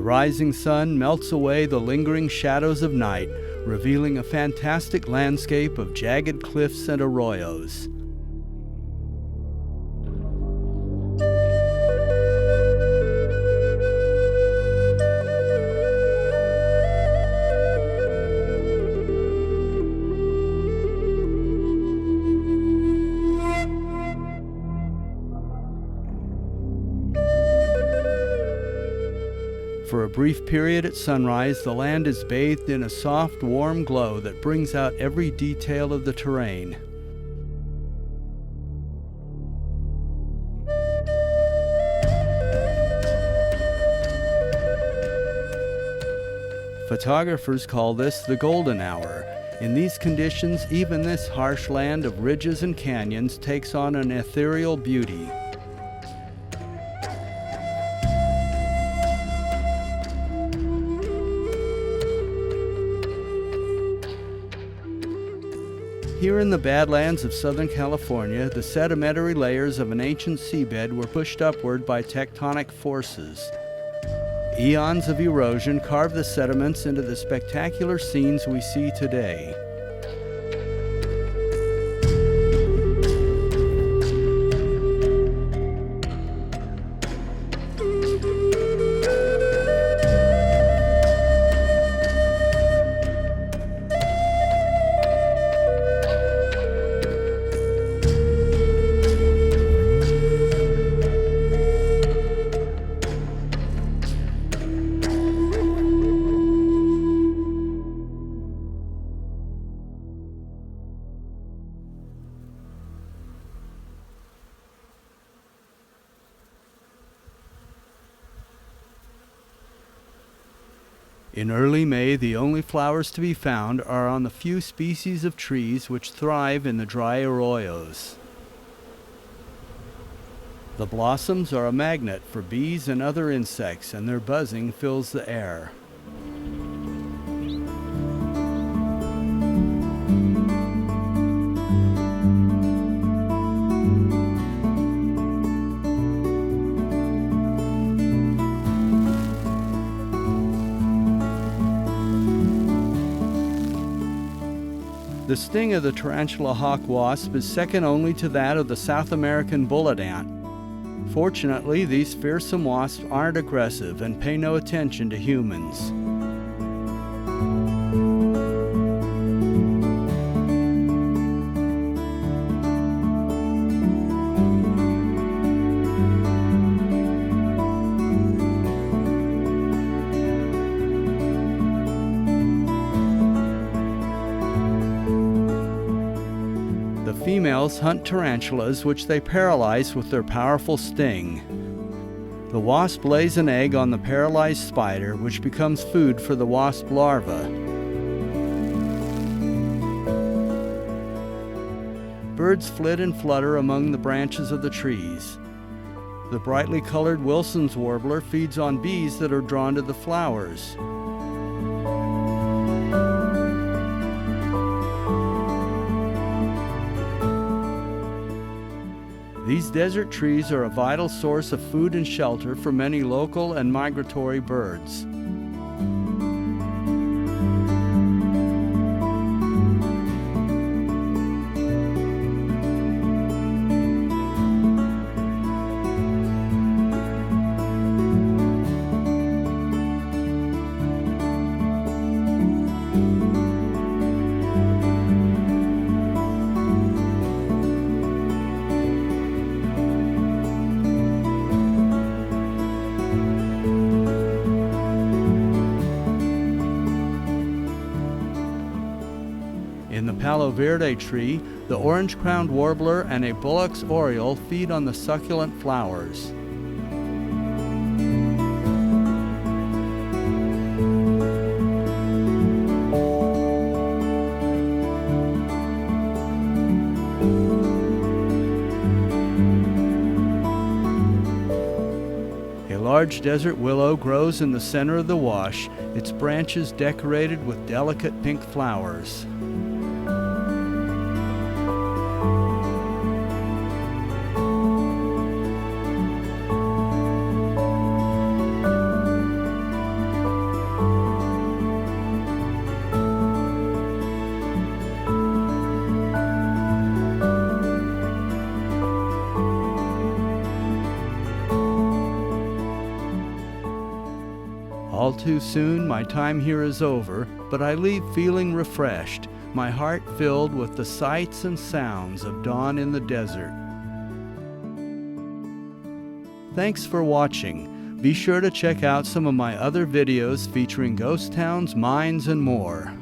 rising sun melts away the lingering shadows of night, revealing a fantastic landscape of jagged cliffs and arroyos. For a brief period at sunrise, the land is bathed in a soft, warm glow that brings out every detail of the terrain. Photographers call this the golden hour. In these conditions, even this harsh land of ridges and canyons takes on an ethereal beauty. Here in the Badlands of Southern California, the sedimentary layers of an ancient seabed were pushed upward by tectonic forces. Eons of erosion carved the sediments into the spectacular scenes we see today. In early May, the only flowers to be found are on the few species of trees which thrive in the dry arroyos. The blossoms are a magnet for bees and other insects, and their buzzing fills the air. The sting of the tarantula hawk wasp is second only to that of the South American bullet ant. Fortunately, these fearsome wasps aren't aggressive and pay no attention to humans. Females hunt tarantulas, which they paralyze with their powerful sting. The wasp lays an egg on the paralyzed spider, which becomes food for the wasp larva. Birds flit and flutter among the branches of the trees. The brightly colored Wilson's warbler feeds on bees that are drawn to the flowers. These desert trees are a vital source of food and shelter for many local and migratory birds. In the palo verde tree, the orange-crowned warbler and a bullock's oriole feed on the succulent flowers. A large desert willow grows in the center of the wash, its branches decorated with delicate pink flowers. All too soon, my time here is over, but I leave feeling refreshed, my heart filled with the sights and sounds of dawn in the desert. Thanks for watching. Be sure to check out some of my other videos featuring ghost towns, mines, and more.